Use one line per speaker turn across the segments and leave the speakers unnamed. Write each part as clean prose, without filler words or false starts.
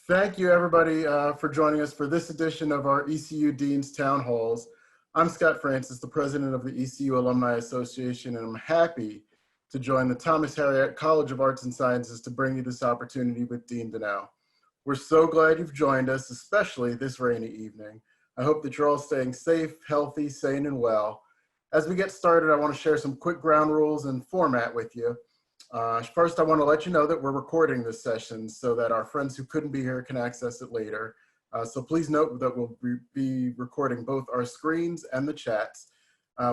Thank you, everybody, for joining us for this edition of our ECU Dean's Town Halls. I'm Scott Francis, the president of the ECU Alumni Association, and I'm happy to join the Thomas Harriot College of Arts and Sciences to bring you this opportunity with Dean Danell. We're so glad you've joined us, especially this rainy evening. I hope that you're all staying safe, healthy, sane, and well. As we get started, I want to share some quick ground rules and format with you. First, I want to let you know that we're recording this session so that our friends who couldn't be here can access it later. So please note that we'll be recording both our screens and the chats.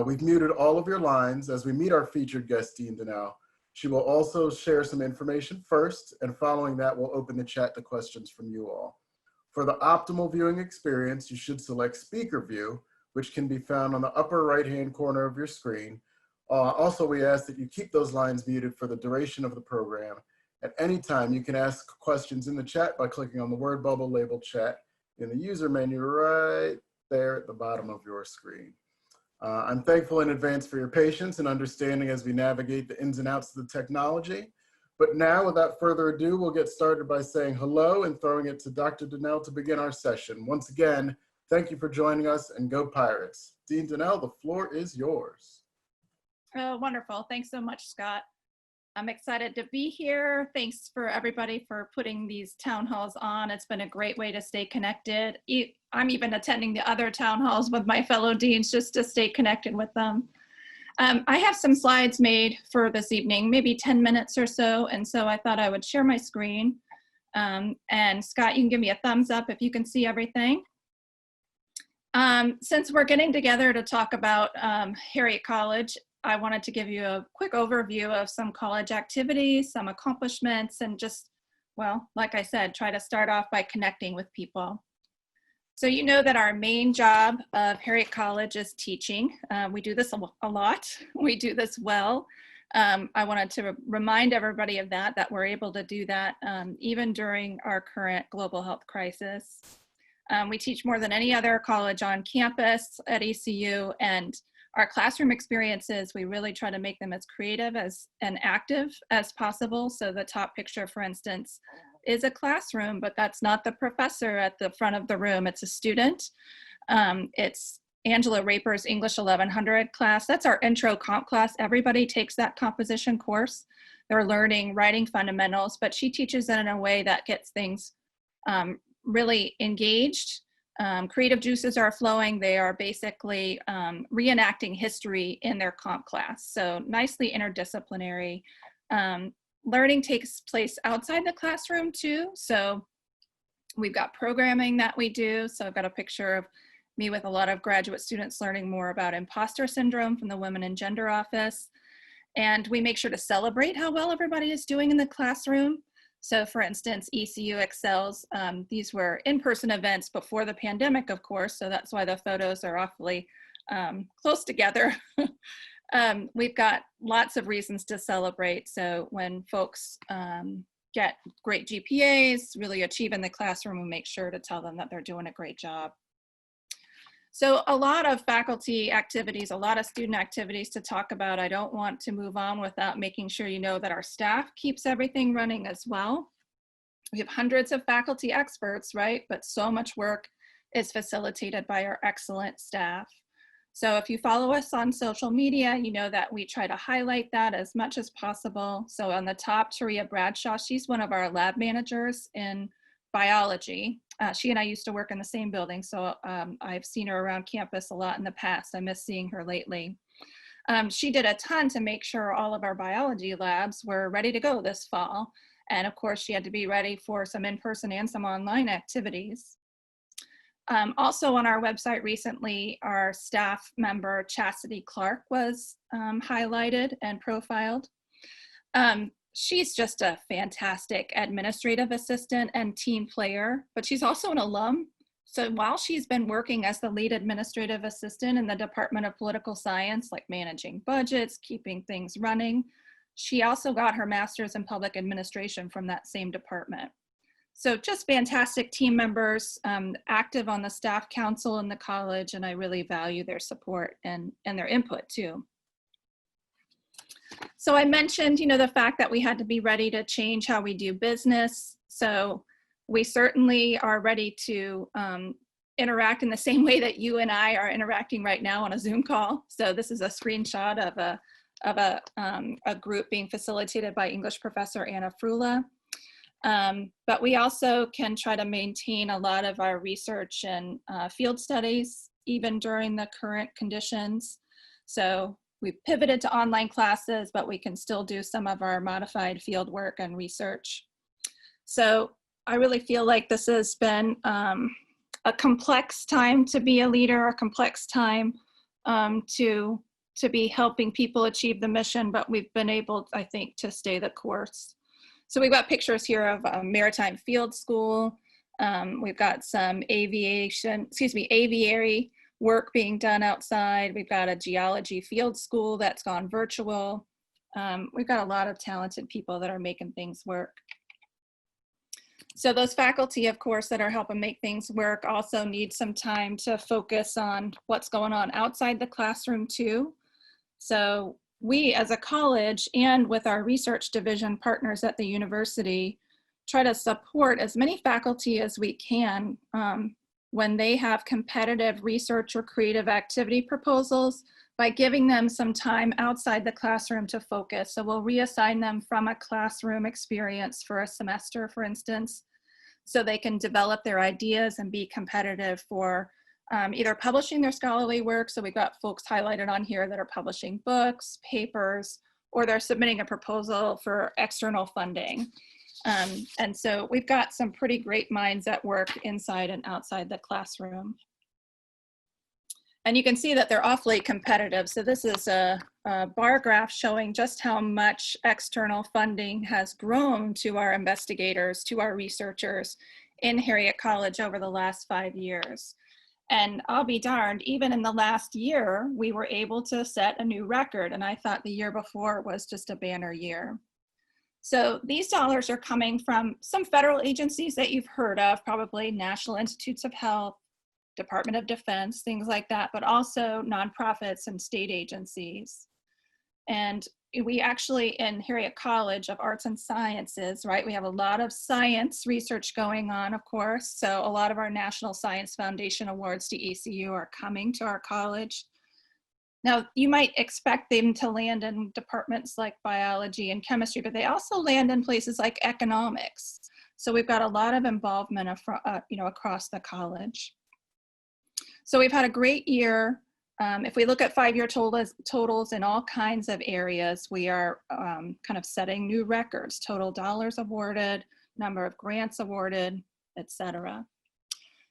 We've muted all of your lines as we meet our featured guest, Dean Danell. She will also share some information first, and following that, we'll open the chat to questions from you all. For the optimal viewing experience, you should select Speaker View, which can be found on the upper right-hand corner of your screen. Also, we ask that you keep those lines muted for the duration of the program. At any time, you can ask questions in the chat by clicking on the word bubble labeled chat in the user menu right there at the bottom of your screen. I'm thankful in advance for your patience and understanding as we navigate the ins and outs of the technology. But now, without further ado, we'll get started by saying hello and throwing it to Dr. Danell to begin our session. Once again, thank you for joining us, and go Pirates. Dean Danell, the floor is yours.
Oh, wonderful. Thanks so much, Scott. I'm excited to be here. Thanks for everybody for putting these town halls on. It's been a great way to stay connected. I'm even attending the other town halls with my fellow deans just to stay connected with them. I have some slides made for this evening, maybe 10 minutes or so. And so I thought I would share my screen. And Scott, you can give me a thumbs up if you can see everything. Since we're getting together to talk about Harriot College, I wanted to give you a quick overview of some college activities, some accomplishments, and just, well, like I said, try to start off by connecting with people. So you know that our main job of Harriot College is teaching. We do this a lot. We do this well. I wanted to remind everybody of that we're able to do that even during our current global health crisis. We teach more than any other college on campus at ECU, and our classroom experiences, we really try to make them as creative and active as possible. So the top picture, for instance, is a classroom, but that's not the professor at the front of the room. It's a student. It's Angela Raper's English 1100 class. That's our intro comp class. Everybody takes that composition course. They're learning writing fundamentals, but she teaches it in a way that gets things really engaged. Creative juices are flowing. They are basically reenacting history in their comp class. So nicely interdisciplinary. Learning takes place outside the classroom too. So we've got programming that we do. So I've got a picture of me with a lot of graduate students learning more about imposter syndrome from the Women and Gender Office. And we make sure to celebrate how well everybody is doing in the classroom. So for instance, ECU excels. These were in-person events before the pandemic, of course, so that's why the photos are awfully close together. We've got lots of reasons to celebrate. So when folks get great GPAs, really achieve in the classroom, we make sure to tell them that they're doing a great job. So a lot of faculty activities, a lot of student activities to talk about. I don't want to move on without making sure you know that our staff keeps everything running as well. We have hundreds of faculty experts, right? But so much work is facilitated by our excellent staff. So if you follow us on social media, you know that we try to highlight that as much as possible. So on the top, Taria Bradshaw, she's one of our lab managers in biology. She and I used to work in the same building, so I've seen her around campus a lot in the past. I miss seeing her lately. She did a ton to make sure all of our biology labs were ready to go this fall. And of course, she had to be ready for some in-person and some online activities. Also on our website recently, our staff member, Chastity Clark, was highlighted and profiled. She's just a fantastic administrative assistant and team player, but she's also an alum. So while she's been working as the lead administrative assistant in the Department of Political Science, like managing budgets, keeping things running, she also got her master's in public administration from that same department. So just fantastic team members, active on the staff council in the college, and I really value their support and their input too. So I mentioned, the fact that we had to be ready to change how we do business. So we certainly are ready to interact in the same way that you and I are interacting right now on a Zoom call. So this is a screenshot of a group being facilitated by English professor Anna Frula. But we also can try to maintain a lot of our research and field studies, even during the current conditions. So we pivoted to online classes, but we can still do some of our modified field work and research. So I really feel like this has been a complex time to be a leader, a complex time to be helping people achieve the mission, but we've been able, I think, to stay the course. So we've got pictures here of a maritime field school. We've got some aviary work being done outside. We've got a geology field school that's gone virtual. We've got a lot of talented people that are making things work. So those faculty, of course, that are helping make things work also need some time to focus on what's going on outside the classroom too. So we as a college and with our research division partners at the university try to support as many faculty as we can when they have competitive research or creative activity proposals by giving them some time outside the classroom to focus. So we'll reassign them from a classroom experience for a semester, for instance, so they can develop their ideas and be competitive for either publishing their scholarly work. So we've got folks highlighted on here that are publishing books, papers, or they're submitting a proposal for external funding. And so we've got some pretty great minds at work inside and outside the classroom. And you can see that they're awfully competitive. So this is a bar graph showing just how much external funding has grown to our investigators, to our researchers in Harriot College over the last 5 years. And I'll be darned, even in the last year, we were able to set a new record. And I thought the year before was just a banner year. So these dollars are coming from some federal agencies that you've heard of, probably National Institutes of Health, Department of Defense, things like that, but also nonprofits and state agencies. And we actually, in Harriot College of Arts and Sciences, right, we have a lot of science research going on, of course. So a lot of our National Science Foundation awards to ECU are coming to our college. Now, you might expect them to land in departments like biology and chemistry, but they also land in places like economics. So we've got a lot of involvement across the college. So we've had a great year. If we look at 5-year totals in all kinds of areas, we are kind of setting new records: total dollars awarded, number of grants awarded, etc.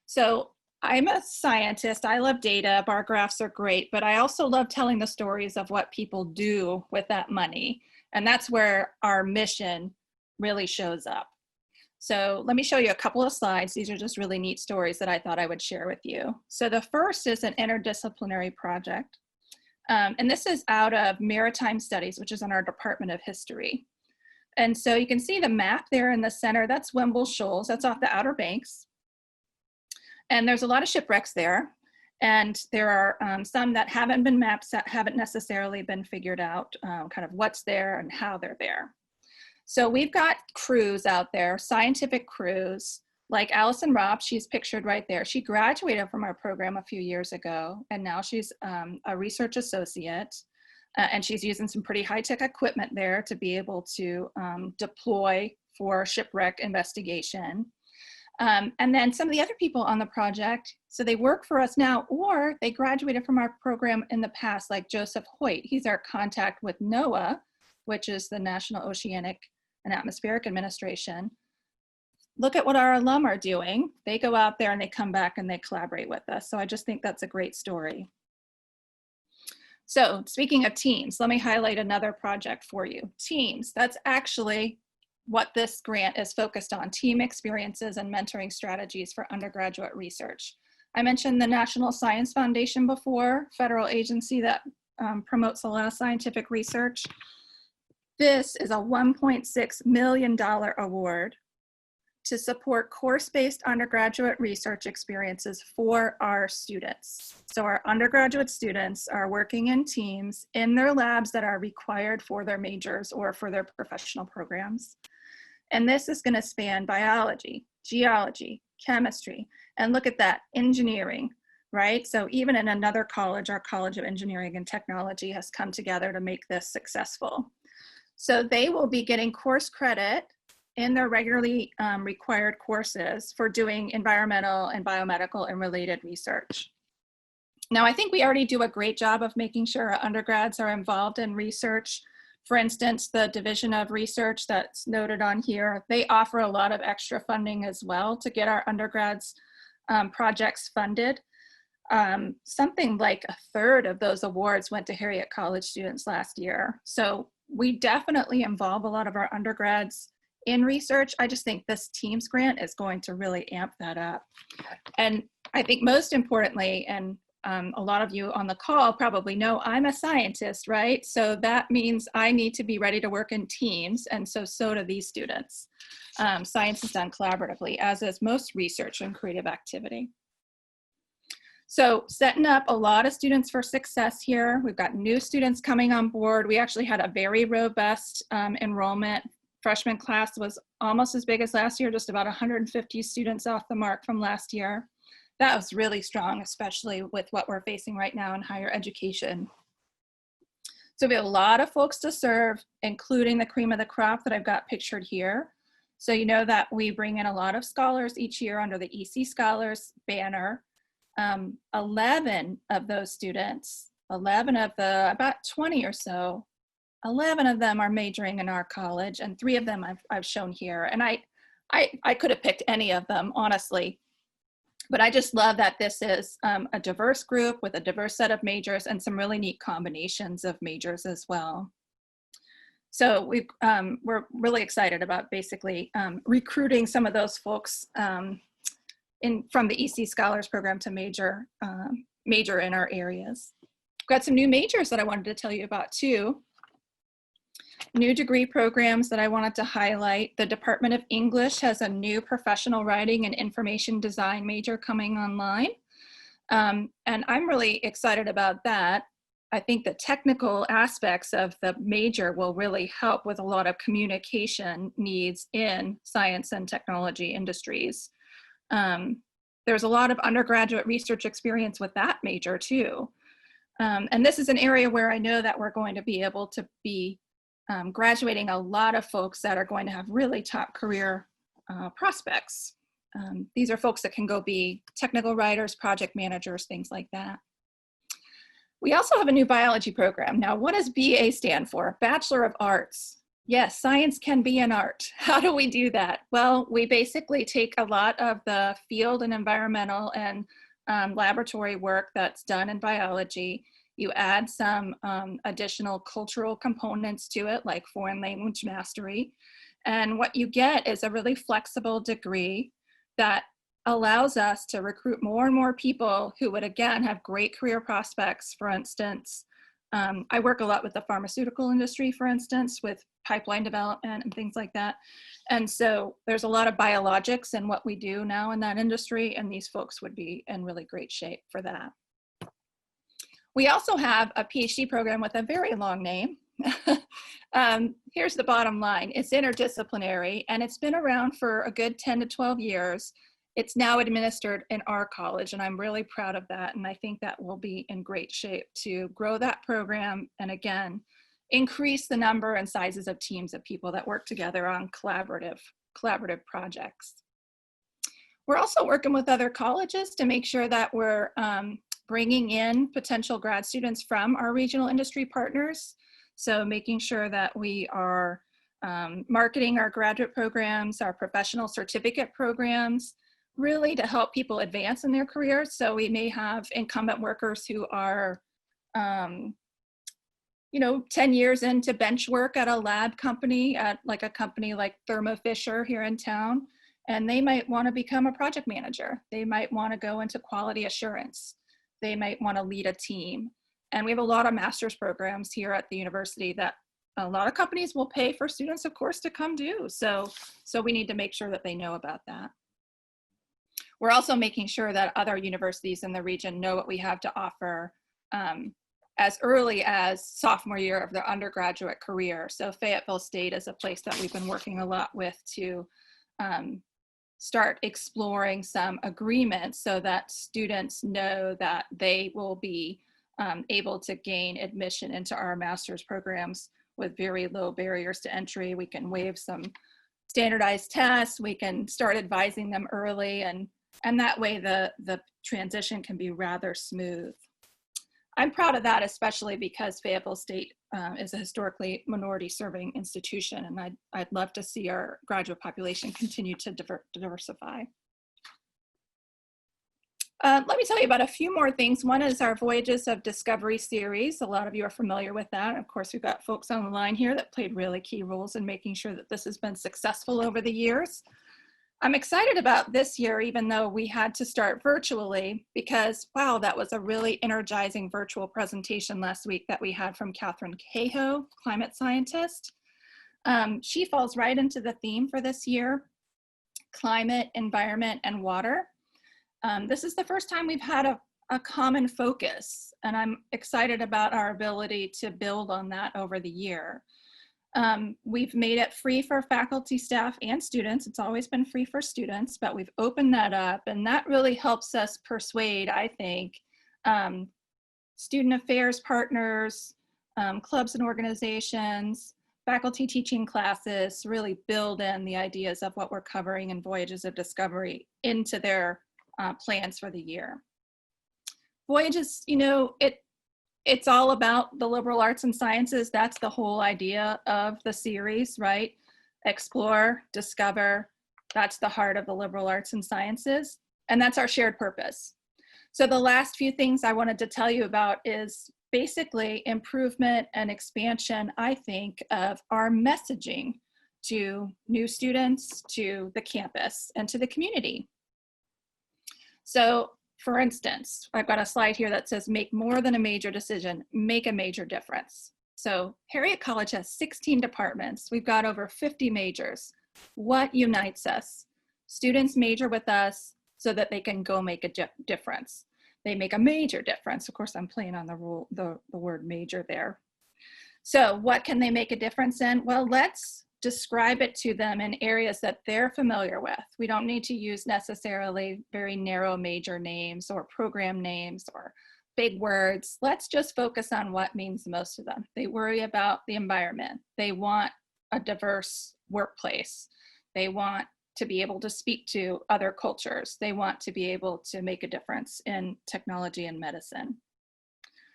So I'm a scientist. I love data. Bar graphs are great, but I also love telling the stories of what people do with that money. And that's where our mission really shows up. So let me show you a couple of slides. These are just really neat stories that I thought I would share with you. So the first is an interdisciplinary project. And this is out of Maritime Studies, which is in our Department of History. And so you can see the map there in the center. That's Wimble Shoals. That's off the Outer Banks. And there's a lot of shipwrecks there. And there are some that haven't been mapped, that haven't necessarily been figured out, kind of what's there and how they're there. So we've got crews out there, scientific crews, like Allison Robb. She's pictured right there. She graduated from our program a few years ago, and now she's a research associate. And she's using some pretty high-tech equipment there to be able to deploy for shipwreck investigation. And then some of the other people on the project, so they work for us now, or they graduated from our program in the past, like Joseph Hoyt. He's our contact with NOAA, which is the National Oceanic and Atmospheric Administration. Look at what our alum are doing. They go out there and they come back and they collaborate with us. So I just think that's a great story. So speaking of teams, let me highlight another project for you. Teams, that's actually what this grant is focused on: team experiences and mentoring strategies for undergraduate research. I mentioned the National Science Foundation before, federal agency that promotes a lot of scientific research. This is a $1.6 million award to support course-based undergraduate research experiences for our students. So our undergraduate students are working in teams in their labs that are required for their majors or for their professional programs. And this is going to span biology, geology, chemistry, and look at that, engineering, right? So even in another college, our College of Engineering and Technology has come together to make this successful. So they will be getting course credit in their regularly required courses for doing environmental and biomedical and related research. Now, I think we already do a great job of making sure our undergrads are involved in research. For instance, the Division of Research that's noted on here, they offer a lot of extra funding as well to get our undergrads projects funded. Something like a third of those awards went to Harriot College students last year. So we definitely involve a lot of our undergrads in research. I just think this Teams grant is going to really amp that up. And I think most importantly, and a lot of you on the call probably know I'm a scientist, right? So that means I need to be ready to work in teams, and so do these students. Science is done collaboratively, as is most research and creative activity. So setting up a lot of students for success here. We've got new students coming on board. We actually had a very robust enrollment. Freshman class was almost as big as last year, just about 150 students off the mark from last year. That was really strong, especially with what we're facing right now in higher education. So we have a lot of folks to serve, including the cream of the crop that I've got pictured here. So you know that we bring in a lot of scholars each year under the EC Scholars banner. 11 of those students, 11 of the about 20 or so, 11 of them are majoring in our college, and 3 of them I've shown here. And I could have picked any of them, honestly. But I just love that this is a diverse group with a diverse set of majors and some really neat combinations of majors as well. So we're really excited about basically recruiting some of those folks from the EC Scholars Program to major in our areas. We've got some new majors that I wanted to tell you about too. New degree programs that I wanted to highlight. The Department of English has a new professional writing and information design major coming online. And I'm really excited about that. I think the technical aspects of the major will really help with a lot of communication needs in science and technology industries. There's a lot of undergraduate research experience with that major too. And this is an area where I know that we're going to be able to be graduating a lot of folks that are going to have really top career prospects. These are folks that can go be technical writers, project managers, things like that. We also have a new biology program. Now, what does BA stand for? Bachelor of Arts. Yes, science can be an art. How do we do that? Well, we basically take a lot of the field and environmental and laboratory work that's done in biology. You add some additional cultural components to it, like foreign language mastery. And what you get is a really flexible degree that allows us to recruit more and more people who would, again, have great career prospects. For instance, I work a lot with the pharmaceutical industry, for instance, with pipeline development and things like that. And so there's a lot of biologics in what we do now in that industry, and these folks would be in really great shape for that. We also have a PhD program with a very long name. Here's the bottom line. It's interdisciplinary, and it's been around for a good 10 to 12 years. It's now administered in our college, and I'm really proud of that. And I think that we'll be in great shape to grow that program and, again, increase the number and sizes of teams of people that work together on collaborative projects. We're also working with other colleges to make sure that we're bringing in potential grad students from our regional industry partners. So making sure that we are marketing our graduate programs, our professional certificate programs, really to help people advance in their careers. So we may have incumbent workers who are 10 years into bench work at a lab company, at like a company like Thermo Fisher here in town, and they might want to become a project manager. They might want to go into quality assurance. They might want to lead a team. And we have a lot of master's programs here at the university that a lot of companies will pay for students, of course, to come do. So we need to make sure that they know about that. We're also making sure that other universities in the region know what we have to offer as early as sophomore year of their undergraduate career. So Fayetteville State is a place that we've been working a lot with to start exploring some agreements so that students know that they will be able to gain admission into our master's programs with very low barriers to entry. We can waive some standardized tests, we can start advising them early, and that way the transition can be rather smooth. I'm proud of that, especially because Fayetteville State is a historically minority serving institution, and I'd love to see our graduate population continue to diversify. Let me tell you about a few more things. One is our Voyages of Discovery series. A lot of you are familiar with that. Of course, we've got folks on the line here that played really key roles in making sure that this has been successful over the years. I'm excited about this year, even though we had to start virtually, because wow, that was a really energizing virtual presentation last week that we had from Catherine Cahoe, climate scientist. She falls right into the theme for this year: climate, environment, and water. This is the first time we've had a common focus, and I'm excited about our ability to build on that over the year. We've made it free for faculty, staff, and students. It's always been free for students, but we've opened that up, and that really helps us persuade, I think, student affairs partners, clubs and organizations, faculty teaching classes, really build in the ideas of what we're covering in Voyages of Discovery into their plans for the year. Voyages, you know, it's all about the liberal arts and sciences. That's the whole idea of the series, right? Explore, discover. That's the heart of the liberal arts and sciences. And that's our shared purpose. So the last few things I wanted to tell you about is basically improvement and expansion, I think, of our messaging to new students, to the campus, and to the community. So for instance, I've got a slide here that says, make more than a major decision, make a major difference. So Harriot College has 16 departments. We've got over 50 majors. What unites us? Students major with us so that they can go make a difference. They make a major difference. Of course, I'm playing on the word major there. So what can they make a difference in? Well, let's describe it to them in areas that they're familiar with. We don't need to use necessarily very narrow major names or program names or big words. Let's just focus on what means the most to them. They worry about the environment. They want a diverse workplace. They want to be able to speak to other cultures. They want to be able to make a difference in technology and medicine.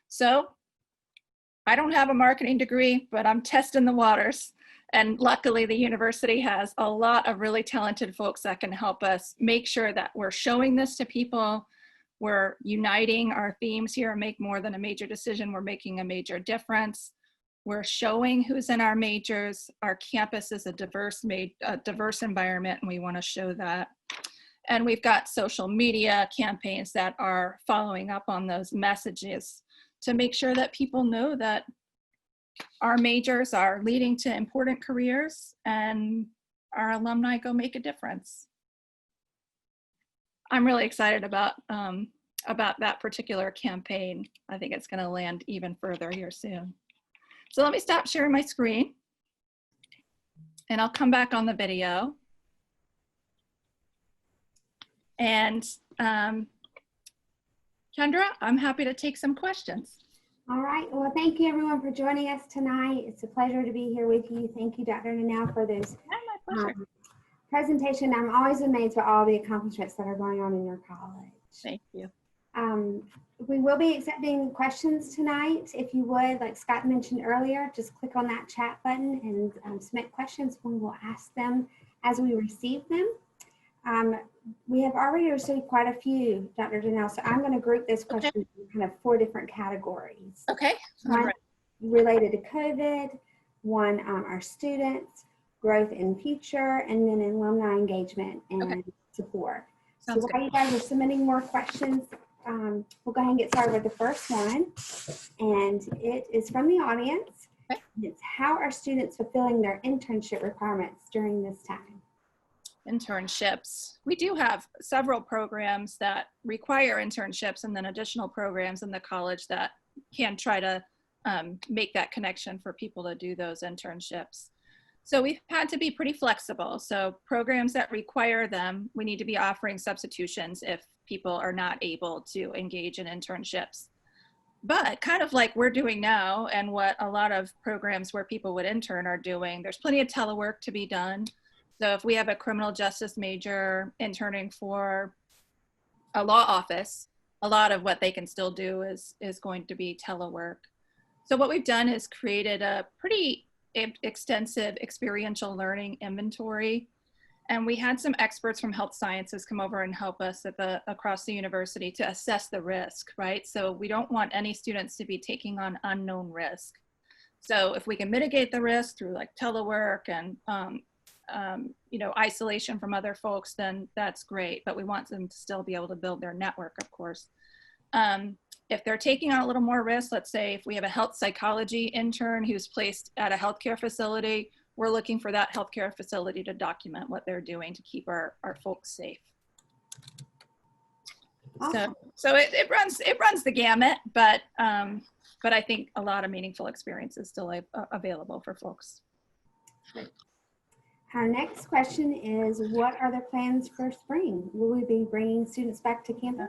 So I don't have a marketing degree, but I'm testing the waters. And luckily, the university has a lot of really talented folks that can help us make sure that we're showing this to people. We're uniting our themes here, make more than a major decision. We're making a major difference. We're showing who's in our majors. Our campus is a diverse environment, and we want to show that. And we've got social media campaigns that are following up on those messages to make sure that people know that our majors are leading to important careers and our alumni go make a difference. I'm really excited about that particular campaign. I think it's going to land even further here soon. So let me stop sharing my screen and I'll come back on the video. And Kendra, I'm happy to take some questions.
All right. Well, thank you everyone for joining us tonight. It's a pleasure to be here with you. Thank you, Dr. Danell, for this presentation. I'm always amazed by all the accomplishments that are going on in your college.
Thank you.
We will be accepting questions tonight. If you would, like Scott mentioned earlier, just click on that chat button and submit questions. We will ask them as we receive them. We have already received quite a few, Dr. Danell, so I'm going to group this question in kind of 4 different categories.
Okay.
One related to COVID, one our students, growth in future, and then alumni engagement and support.
Sounds
so while you guys are submitting more questions, we'll go ahead and get started with the first one. And it is from the audience.
Okay.
It's how are students fulfilling their internship requirements during this time?
Internships. We do have several programs that require internships and then additional programs in the college that can try to make that connection for people to do those internships. So we've had to be pretty flexible. So programs that require them, we need to be offering substitutions if people are not able to engage in internships. But kind of like we're doing now and what a lot of programs where people would intern are doing, there's plenty of telework to be done. So if we have a criminal justice major interning for a law office, a lot of what they can still do is going to be telework. So what we've done is created a pretty extensive experiential learning inventory. And we had some experts from health sciences come over and help us across the university to assess the risk, right? So we don't want any students to be taking on unknown risk. So if we can mitigate the risk through like telework and isolation from other folks, then that's great. But we want them to still be able to build their network, of course. If they're taking on a little more risk, let's say if we have a health psychology intern who's placed at a healthcare facility, we're looking for that healthcare facility to document what they're doing to keep our folks safe.
Awesome.
So it runs the gamut, but I think a lot of meaningful experience is still available for folks.
Great. Our next question is, what are the plans for spring? Will we be bringing students back to campus?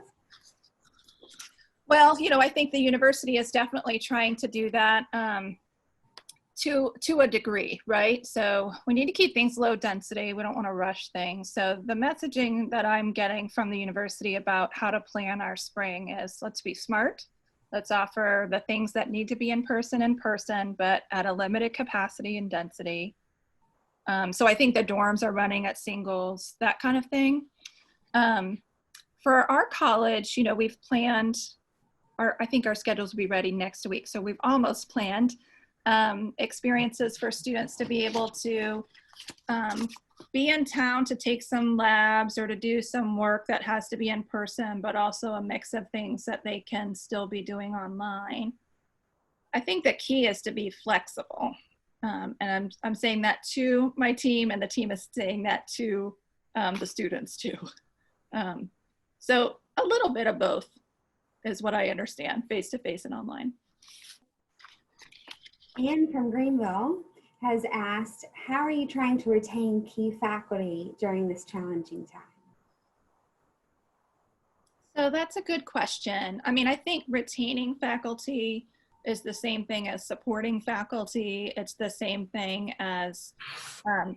Well, I think the university is definitely trying to do that to a degree, right? So we need to keep things low density. We don't want to rush things. So the messaging that I'm getting from the university about how to plan our spring is, let's be smart. Let's offer the things that need to be in person, but at a limited capacity and density. So I think the dorms are running at singles, that kind of thing. For our college, we've planned, I think our schedules will be ready next week. So we've almost planned experiences for students to be able to be in town to take some labs or to do some work that has to be in person, but also a mix of things that they can still be doing online. I think the key is to be flexible. And I'm saying that to my team, and the team is saying that to the students too. So a little bit of both is what I understand, face-to-face and online.
Anne from Greenville has asked, how are you trying to retain key faculty during this challenging time?
So that's a good question. I mean, I think retaining faculty is the same thing as supporting faculty. It's the same thing as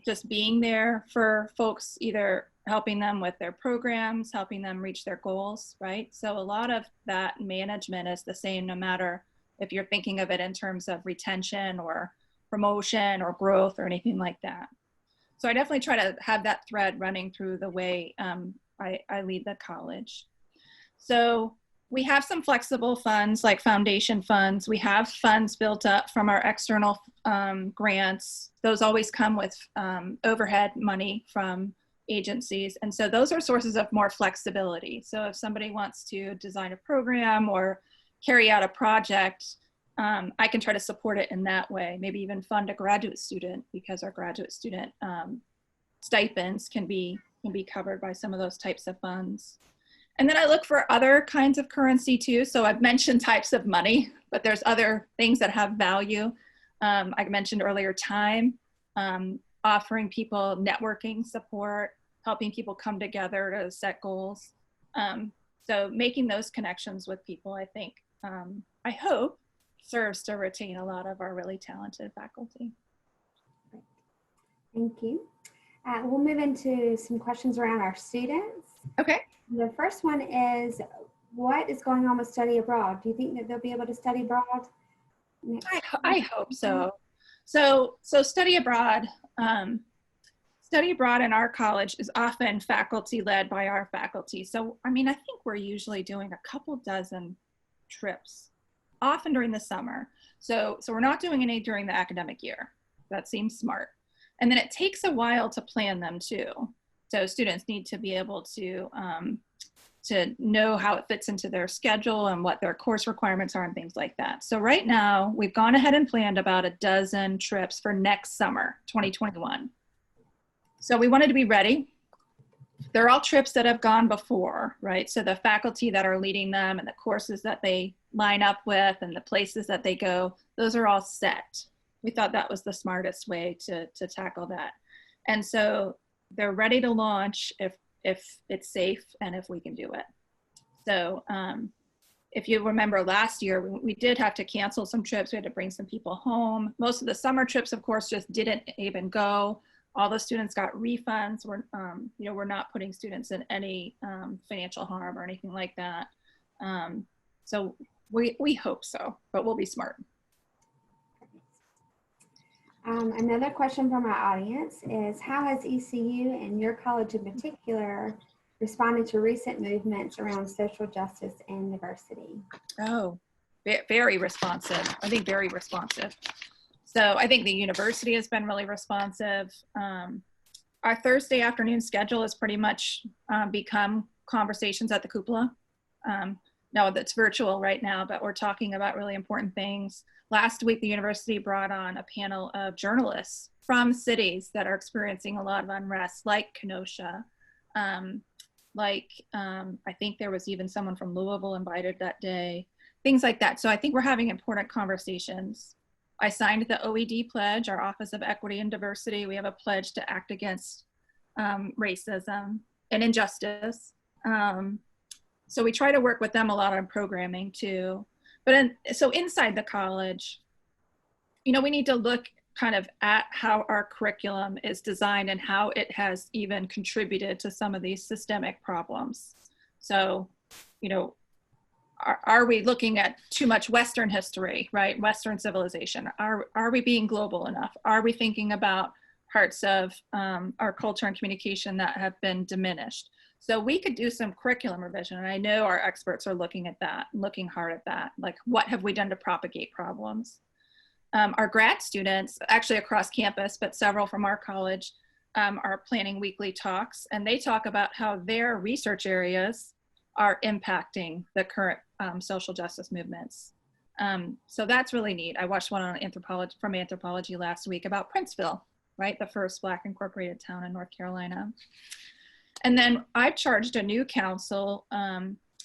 just being there for folks, either helping them with their programs, helping them reach their goals, right? So a lot of that management is the same, no matter if you're thinking of it in terms of retention or promotion or growth or anything like that. So I definitely try to have that thread running through the way I lead the college. So we have some flexible funds like foundation funds. We have funds built up from our external grants. Those always come with overhead money from agencies. And so those are sources of more flexibility. So if somebody wants to design a program or carry out a project, I can try to support it in that way. Maybe even fund a graduate student, because our graduate student stipends can be covered by some of those types of funds. And then I look for other kinds of currency too. So I've mentioned types of money, but there's other things that have value. I mentioned earlier time, offering people networking support, helping people come together to set goals. So making those connections with people, I think, I hope, serves to retain a lot of our really talented faculty.
Thank you. We'll move into some questions around our students.
Okay.
The first one is, what is going on with study abroad? Do you think that they'll be able to study abroad?
I hope so. So study abroad in our college is often faculty led by our faculty. So, I mean, I think we're usually doing a couple dozen trips, often during the summer. So we're not doing any during the academic year. That seems smart. And then it takes a while to plan them too. So students need to be able to know how it fits into their schedule and what their course requirements are and things like that. So right now we've gone ahead and planned about a dozen trips for next summer, 2021. So we wanted to be ready. They're all trips that have gone before, right? So the faculty that are leading them and the courses that they line up with and the places that they go, those are all set. We thought that was the smartest way to tackle that. And so they're ready to launch if it's safe and if we can do it. So if you remember last year, we did have to cancel some trips. We had to bring some people home. Most of the summer trips, of course, just didn't even go. All the students got refunds. We're not putting students in any financial harm or anything like that. So we hope so, but we'll be smart.
Another question from our audience is, how has ECU and your college in particular responded to recent movements around social justice and diversity?
Oh, very responsive. I think very responsive. So I think the university has been really responsive. Our Thursday afternoon schedule has pretty much become conversations at the cupola. No, that's virtual right now, but we're talking about really important things. Last week, the university brought on a panel of journalists from cities that are experiencing a lot of unrest, like Kenosha, I think there was even someone from Louisville invited that day, things like that. So I think we're having important conversations. I signed the OED pledge, our Office of Equity and Diversity. We have a pledge to act against racism and injustice. So we try to work with them a lot on programming too. But so inside the college, we need to look kind of at how our curriculum is designed and how it has even contributed to some of these systemic problems. So, are we looking at too much Western history, right? Western civilization? Are we being global enough? Are we thinking about parts of our culture and communication that have been diminished? So we could do some curriculum revision, and I know our experts are looking at that, looking hard at that. Like, what have we done to propagate problems? Our grad students, actually across campus, but several from our college, are planning weekly talks, and they talk about how their research areas are impacting the current social justice movements. So that's really neat. I watched one on anthropology last week about Princeville, right? The first Black incorporated town in North Carolina. And then I charged a new council.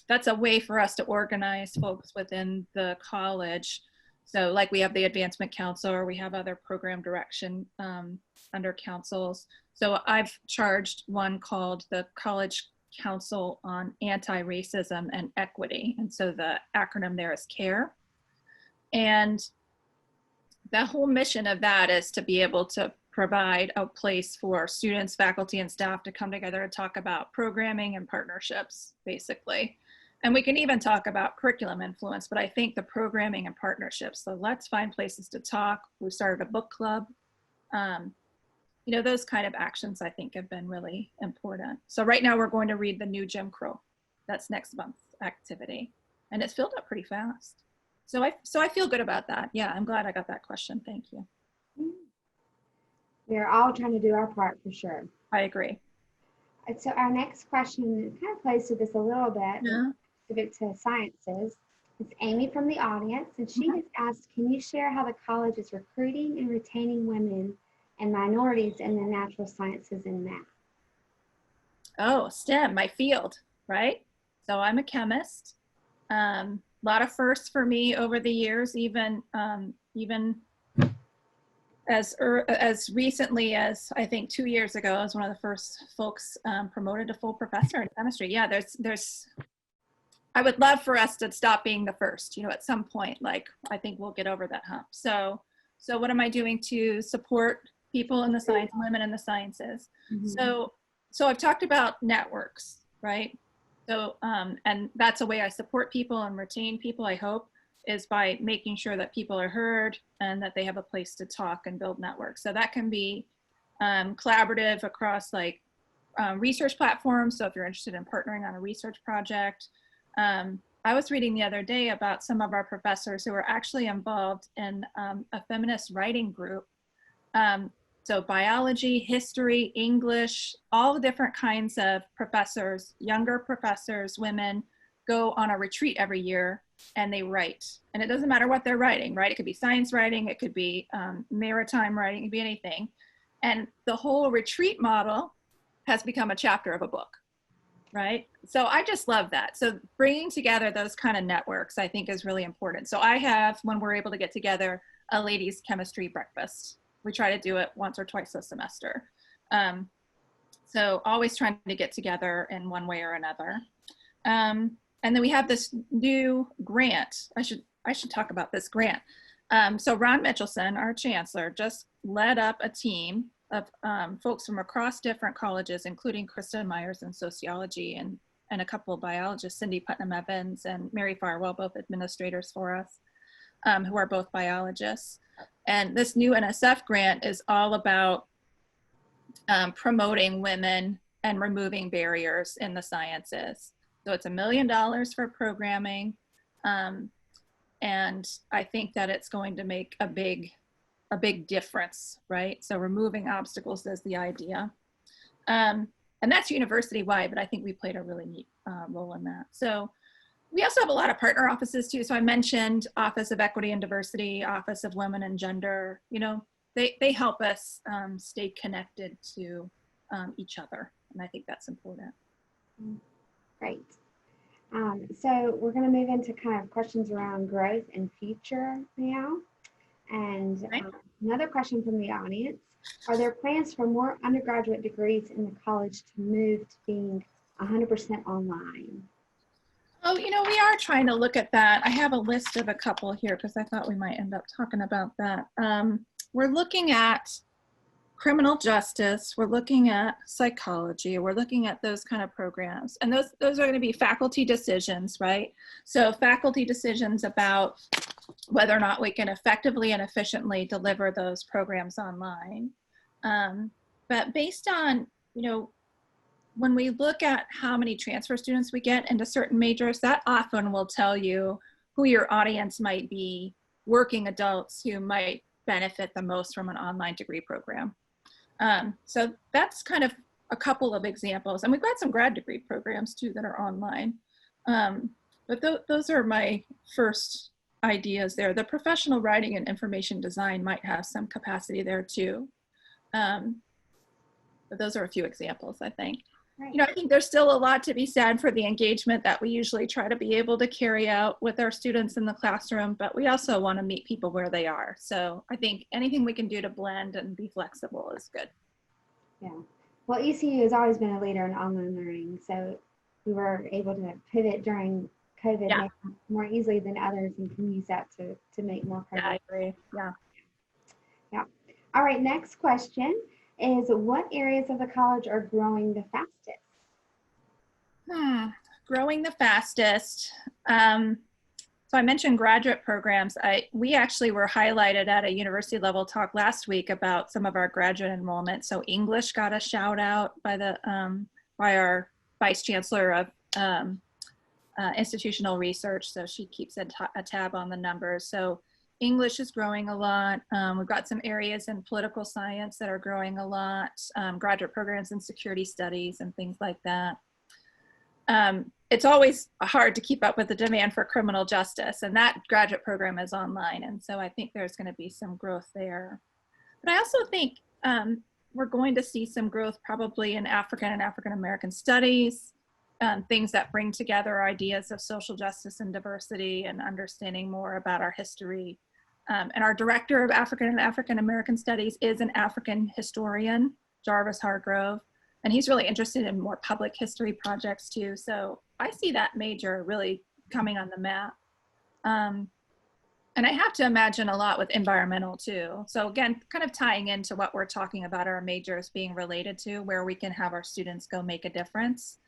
That's a way for us to organize folks within the college. So like we have the advancement council, or we have other program direction under councils. So I've charged one called the College Council on Anti-Racism and Equity. And so the acronym there is CARE. And the whole mission of that is to be able to provide a place for students, faculty, and staff to come together and talk about programming and partnerships, basically. And we can even talk about curriculum influence, but I think the programming and partnerships, so let's find places to talk. We started a book club. Those kind of actions I think have been really important. So right now we're going to read the new Jim Crow. That's next month's activity. And it's filled up pretty fast. So I feel good about that. Yeah, I'm glad I got that question. Thank you.
We're all trying to do our part for sure.
I agree.
And so our next question kind of plays to this a little bit, specific to sciences. It's Amy from the audience, and she has asked, can you share how the college is recruiting and retaining women and minorities in the natural sciences and math? Oh,
STEM, my field, right? So I'm a chemist. A lot of firsts for me over the years, even as recently as I think 2 years ago, I was one of the first folks promoted to full professor in chemistry. Yeah, I would love for us to stop being the first, at some point, like I think we'll get over that hump. So what am I doing to support people in the science, women in the sciences? So I've talked about networks, right? So, and that's a way I support people and retain people, I hope, is by making sure that people are heard and that they have a place to talk and build networks. So that can be collaborative across research platforms. So if you're interested in partnering on a research project, I was reading the other day about some of our professors who are actually involved in a feminist writing group. So biology, history, English, all the different kinds of professors, younger professors, women, go on a retreat every year and they write. And it doesn't matter what they're writing, right? It could be science writing, it could be maritime writing, it could be anything. And the whole retreat model has become a chapter of a book, right? So I just love that. So bringing together those kind of networks, I think, is really important. So I have, when we're able to get together, a ladies' chemistry breakfast. We try to do it once or twice a semester. So always trying to get together in one way or another. And then we have this new grant. I should talk about this grant. So Ron Mitchelson, our chancellor, just led up a team of folks from across different colleges, including Kristen Myers in sociology and a couple of biologists, Cindy Putnam Evans and Mary Farwell, both administrators for us, who are both biologists. And this new NSF grant is all about promoting women and removing barriers in the sciences. So it's $1 million for programming. And I think that it's going to make a big difference, right? So removing obstacles is the idea. And that's university-wide, but I think we played a really neat role in that. So we also have a lot of partner offices too. So I mentioned Office of Equity and Diversity, Office of Women and Gender, you know, they help us stay connected to each other. And I think that's important.
Great. So we're going to move into kind of questions around growth and future now. And another question from the audience: are there plans for more undergraduate degrees in the college to move to being 100% online?
Oh, you know, we are trying to look at that. I have a list of a couple here because I thought we might end up talking about that. We're looking at criminal justice, we're looking at psychology, we're looking at those kind of programs. And those are going to be faculty decisions, right? So faculty decisions about whether or not we can effectively and efficiently deliver those programs online. But based on, you know, when we look at how many transfer students we get into certain majors, that often will tell you who your audience might be, working adults who might benefit the most from an online degree program. So that's kind of a couple of examples. And we've got some grad degree programs too that are online. But those are my first ideas there. The professional writing and information design might have some capacity there too. But those are a few examples, I think.
Right.
You know, I think there's still a lot to be said for the engagement that we usually try to be able to carry out with our students in the classroom, but we also want to meet people where they are. So I think anything we can do to blend and be flexible is good.
Yeah. Well, ECU has always been a leader in online learning, so we were able to pivot during COVID more easily than others and can use that to make more progress.
Yeah, I agree. Yeah.
Yeah. All right, next question is, what areas of the college are growing the fastest?
Growing the fastest. So I mentioned graduate programs. We actually were highlighted at a university level talk last week about some of our graduate enrollment. So English got a shout out by our vice chancellor of institutional research. So she keeps a tab on the numbers. So English is growing a lot. We've got some areas in political science that are growing a lot, graduate programs in security studies and things like that. It's always hard to keep up with the demand for criminal justice, and that graduate program is online. And so I think there's going to be some growth there. But I also think we're going to see some growth probably in African and African American studies, things that bring together ideas of social justice and diversity and understanding more about our history. And our director of African and African American studies is an African historian, Jarvis Hargrove, and he's really interested in more public history projects too. So I see that major really coming on the map. And I have to imagine a lot with environmental too. So again, kind of tying into what we're talking about our majors being related to, where we can have our students go make a difference.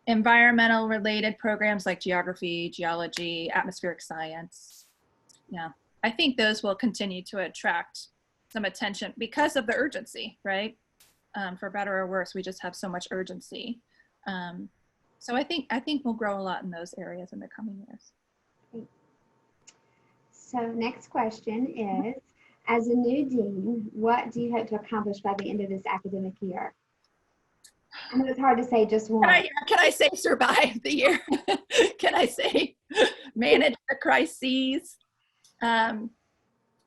Environmental related programs like geography, geology, atmospheric science. Yeah, I think those will continue to attract some attention because of the urgency, right? For better or worse, we just have so much urgency. So I think we'll grow a lot in those areas in the coming years.
Great. So next question is, as a new dean, what do you hope to accomplish by the end of this academic year? I know it's hard to say just one.
Can I say survive the year? Can I say manage the crises?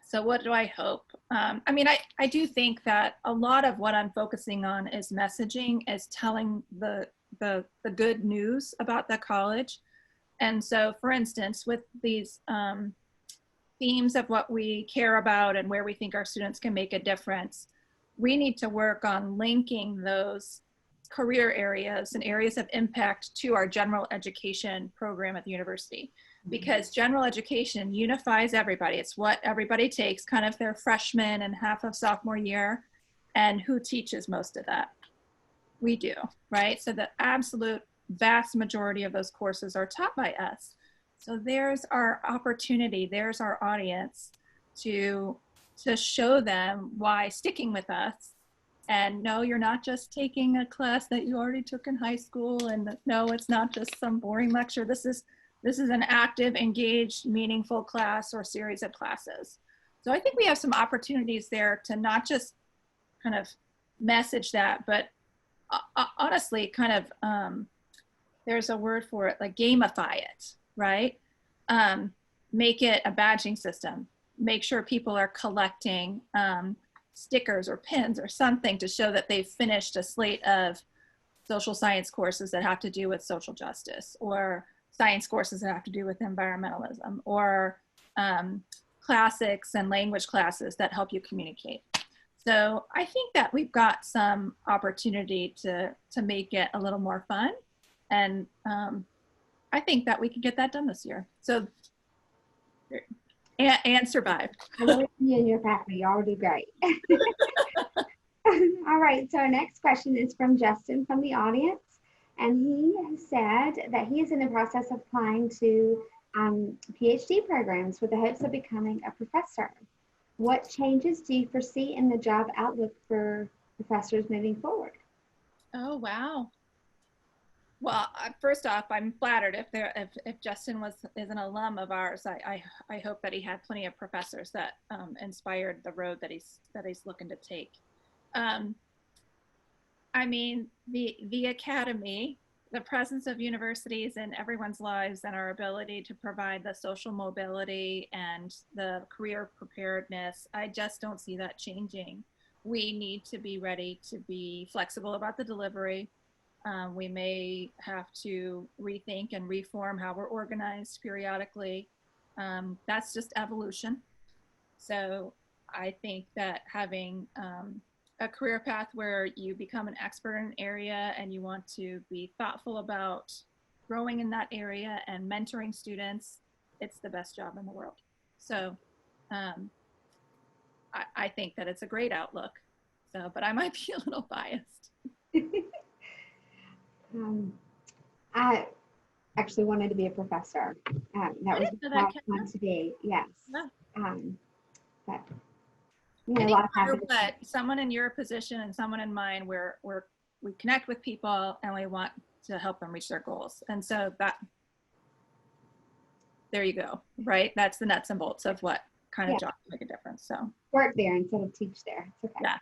So what do I hope? I mean, I do think that a lot of what I'm focusing on is messaging, is telling the good news about the college. And so, for instance, with these themes of what we care about and where we think our students can make a difference, we need to work on linking those career areas and areas of impact to our general education program at the university. Because general education unifies everybody. It's what everybody takes kind of their freshman and half of sophomore year. And who teaches most of that? We do, right? So the absolute vast majority of those courses are taught by us. So there's our opportunity, there's our audience to show them why sticking with us. And no, you're not just taking a class that you already took in high school, and no, it's not just some boring lecture. This is an active, engaged, meaningful class or series of classes. So I think we have some opportunities there to not just kind of message that, but honestly, kind of, there's a word for it, like gamify it, right? Make it a badging system. Make sure people are collecting stickers or pins or something to show that they've finished a slate of social science courses that have to do with social justice, or science courses that have to do with environmentalism, or classics and language classes that help you communicate. So I think that we've got some opportunity to make it a little more fun. And I think that we can get that done this year. So, and survive.
I know you and your faculty, y'all do great. All right, so our next question is from Justin from the audience. And he said that he is in the process of applying to PhD programs with the hopes of becoming a professor. What changes do you foresee in the job outlook for professors moving forward?
Oh, wow. Well, first off, I'm flattered if Justin is an alum of ours. I hope that he had plenty of professors that inspired the road that he's looking to take. I mean, the academy, the presence of universities in everyone's lives, and our ability to provide the social mobility and the career preparedness, I just don't see that changing. We need to be ready to be flexible about the delivery. We may have to rethink and reform how we're organized periodically. That's just evolution. So I think that having a career path where you become an expert in an area and you want to be thoughtful about growing in that area and mentoring students, it's the best job in the world. So I think that it's a great outlook. So, but I might be a little biased.
I actually wanted to be a professor. That was what I wanted to be, yes. Yeah. But you know, a lot of times,
but someone in your position and someone in mine, we connect with people and we want to help them reach their goals. And so there you go, right? That's the nuts and bolts of what kind of jobs make a difference. So
work there instead of teach there. It's okay.
Yeah.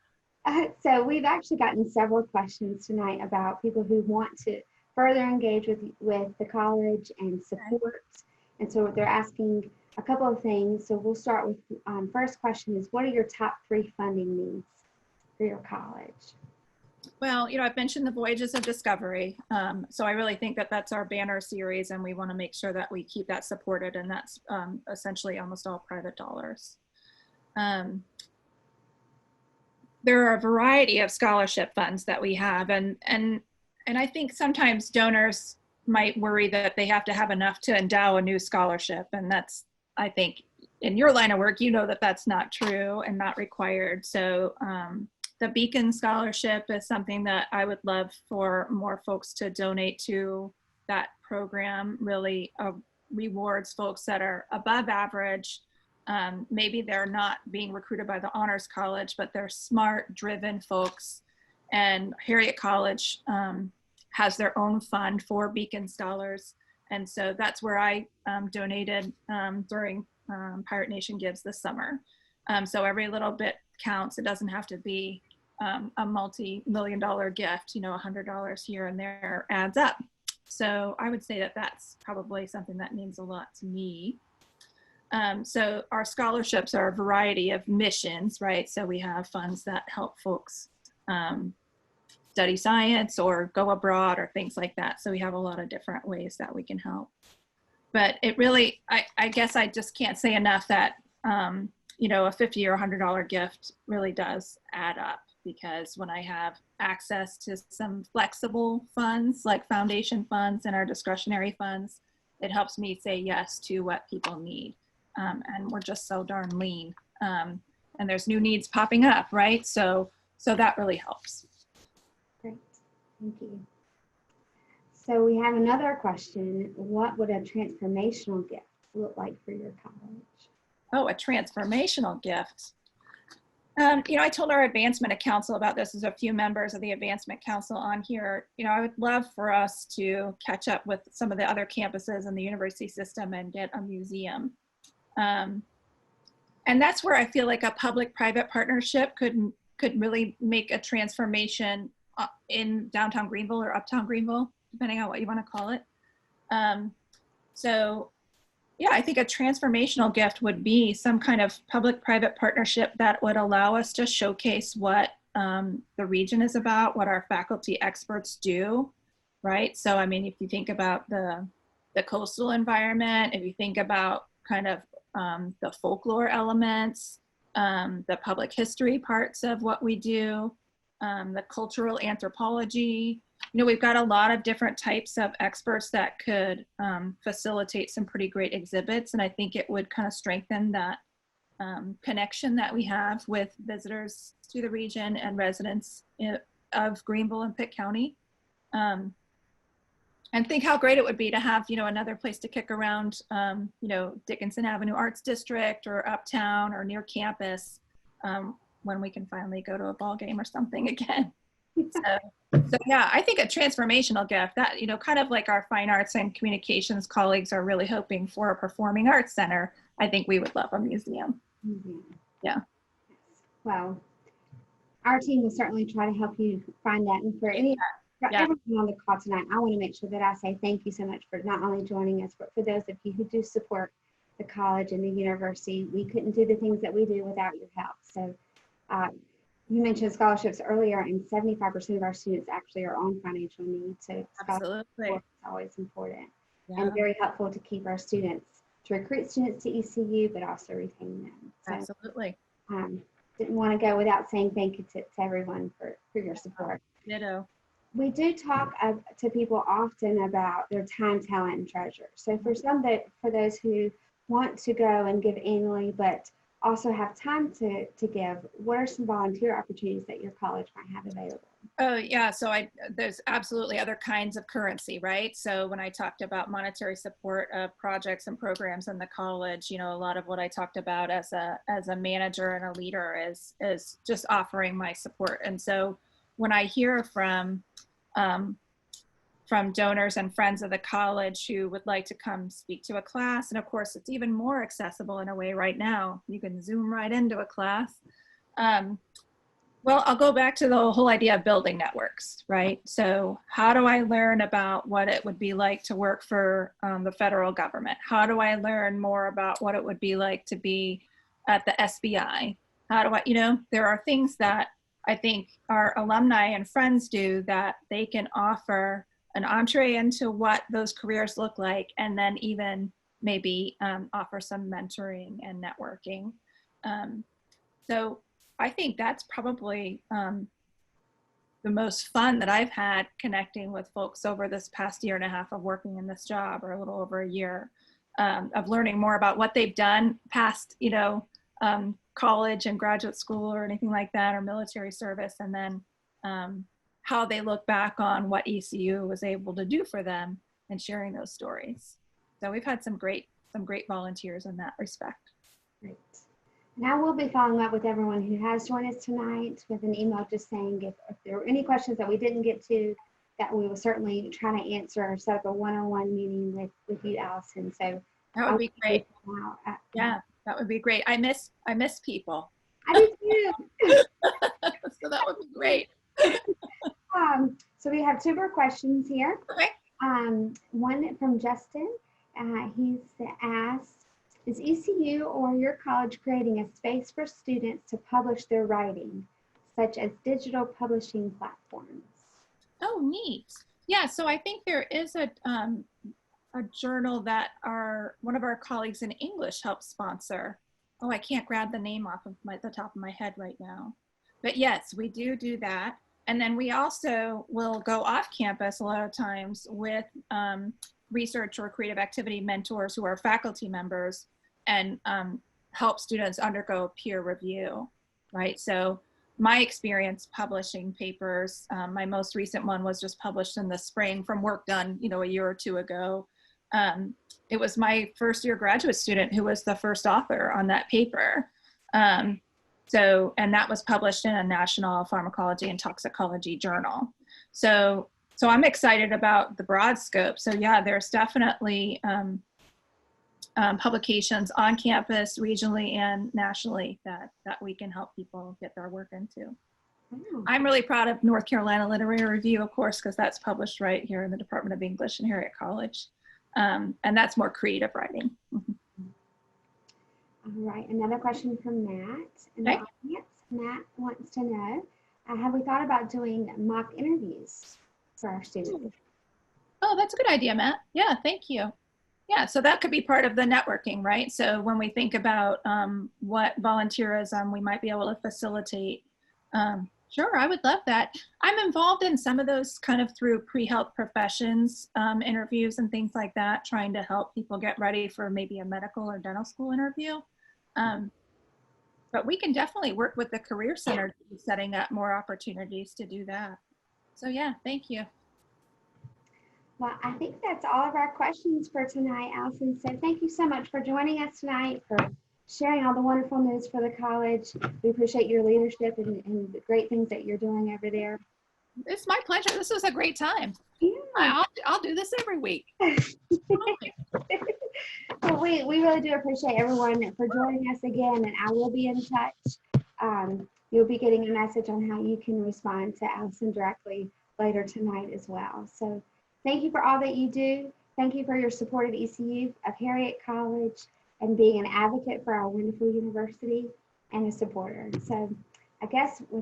So we've actually gotten several questions tonight about people who want to further engage with the college and support. And so they're asking a couple of things. So we'll start with first question is, what are your top 3 funding needs for your college?
Well, you know, I've mentioned the Voyages of Discovery. So I really think that that's our banner series, and we want to make sure that we keep that supported, and that's essentially almost all private dollars. There are a variety of scholarship funds that we have, and I think sometimes donors might worry that they have to have enough to endow a new scholarship, and that's, I think, in your line of work, you know that that's not true and not required. So the Beacon Scholarship is something that I would love for more folks to donate to. That program really rewards folks that are above average. Maybe they're not being recruited by the Honors College, but they're smart, driven folks. And Harriot College has their own fund for Beacon Scholars. And so that's where I donated during Pirate Nation Gives this summer. So every little bit counts. It doesn't have to be a multi-million-dollar gift, you know, $100 here and there adds up. So I would say that that's probably something that means a lot to me. So our scholarships are a variety of missions, right? So we have funds that help folks study science or go abroad or things like that. So we have a lot of different ways that we can help. But it really, I guess I just can't say enough that you know, a $50 or $100 gift really does add up, because when I have access to some flexible funds like foundation funds and our discretionary funds, it helps me say yes to what people need. And we're just so darn lean. And there's new needs popping up, right? So that really helps.
Great, thank you. So we have another question. What would a transformational gift look like for your college?
Oh, a transformational gift. You know, I told our advancement council about this. There's a few members of the advancement council on here. You know, I would love for us to catch up with some of the other campuses in the university system and get a museum. And that's where I feel like a public-private partnership could really make a transformation in downtown Greenville or uptown Greenville, depending on what you want to call it. So yeah, I think a transformational gift would be some kind of public-private partnership that would allow us to showcase what the region is about, what our faculty experts do, right? So, I mean, if you think about the coastal environment, if you think about kind of the folklore elements, the public history parts of what we do, the cultural anthropology. You know, we've got a lot of different types of experts that could facilitate some pretty great exhibits. And I think it would kind of strengthen that connection that we have with visitors to the region and residents of Greenville and Pitt County. And think how great it would be to have, you know, another place to kick around, you know, Dickinson Avenue Arts District or uptown or near campus when we can finally go to a ball game or something again. So yeah, I think a transformational gift that, you know, kind of like our fine arts and communications colleagues are really hoping for a performing arts center. I think we would love a museum.
Mm-hmm.
Yeah.
Well, our team will certainly try to help you find that. And for any everyone on the call tonight, I want to make sure that I say thank you so much for not only joining us, but for those of you who do support the college and the university. We couldn't do the things that we do without your help. So you mentioned scholarships earlier, and 75% of our students actually are on financial need. So
absolutely,
is always important
and
very helpful to keep our students, to recruit students to ECU, but also retain them. So,
absolutely.
Didn't want to go without saying thank you to everyone for your support.
Ditto.
We do talk to people often about their time, talent, and treasure. So for those who want to go and give annually, but also have time to give, what are some volunteer opportunities that your college might have available?
Oh yeah, so there's absolutely other kinds of currency, right? So when I talked about monetary support of projects and programs in the college, you know, a lot of what I talked about as a manager and a leader is just offering my support. And so when I hear from donors and friends of the college who would like to come speak to a class, and of course it's even more accessible in a way right now, you can zoom right into a class. Well, I'll go back to the whole idea of building networks, right? So how do I learn about what it would be like to work for the federal government? How do I learn more about what it would be like to be at the SBI? How do I, you know, there are things that I think our alumni and friends do that they can offer an entree into what those careers look like, and then even maybe offer some mentoring and networking. So I think that's probably the most fun that I've had, connecting with folks over this past year and a half of working in this job, or a little over a year, of learning more about what they've done past, you know, college and graduate school or anything like that, or military service, and then how they look back on what ECU was able to do for them, and sharing those stories. So we've had some great volunteers in that respect.
Great. And I will be following up with everyone who has joined us tonight with an email just saying if there were any questions that we didn't get to, that we will certainly try to answer, or set up a one-on-one meeting with you, Allison. So
that would be great. Yeah, that would be great. I miss people.
I do too.
So that would be great.
So we have two more questions here.
Okay.
One from Justin. He's asked, is ECU or your college creating a space for students to publish their writing, such as digital publishing platforms?
Oh, neat. Yeah, so I think there is a journal that one of our colleagues in English helped sponsor. oh, I can't grab the name off of the top of my head right now. But yes, we do that. And then we also will go off campus a lot of times with research or creative activity mentors who are faculty members and help students undergo peer review, right? So my experience publishing papers, my most recent one was just published in the spring from work done, a year or two ago. It was my first year graduate student who was the first author on that paper. And that was published in a national pharmacology and toxicology journal. So I'm excited about the broad scope. So yeah, there's definitely publications on campus, regionally and nationally that we can help people get their work into.
Wow.
I'm really proud of North Carolina Literary Review, of course, because that's published right here in the Department of English and Harriot College. And that's more creative writing.
All right, another question from Matt in the audience. Matt wants to know, have we thought about doing mock interviews for our students?
Oh, that's a good idea, Matt. Yeah, thank you. Yeah, so that could be part of the networking, right? So when we think about what volunteerism we might be able to facilitate, sure, I would love that. I'm involved in some of those kind of through pre-health professions interviews and things like that, trying to help people get ready for maybe a medical or dental school interview. But we can definitely work with the Career Center to be setting up more opportunities to do that. So yeah, thank you.
Well, I think that's all of our questions for tonight, Allison. So thank you so much for joining us tonight, for sharing all the wonderful news for the college. We appreciate your leadership and the great things that you're doing over there.
It's my pleasure. This was a great time.
Yeah.
I'll do this every week.
Well, we really do appreciate everyone for joining us again, and I will be in touch. You'll be getting a message on how you can respond to Allison directly later tonight as well. So thank you for all that you do. Thank you for your support of ECU, of Harriot College, and being an advocate for our wonderful university and a supporter. So I guess you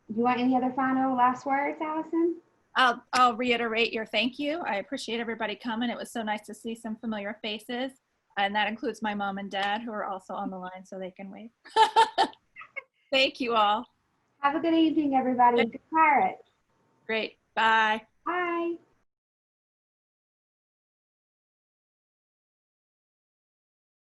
want any other final last words, Allison?
I'll reiterate your thank you. I appreciate everybody coming. It was so nice to see some familiar faces. And that includes my mom and dad, who are also on the line, so they can wave. Thank you all.
Have a good evening, everybody. Good Harriot.
Great. Bye.
Bye.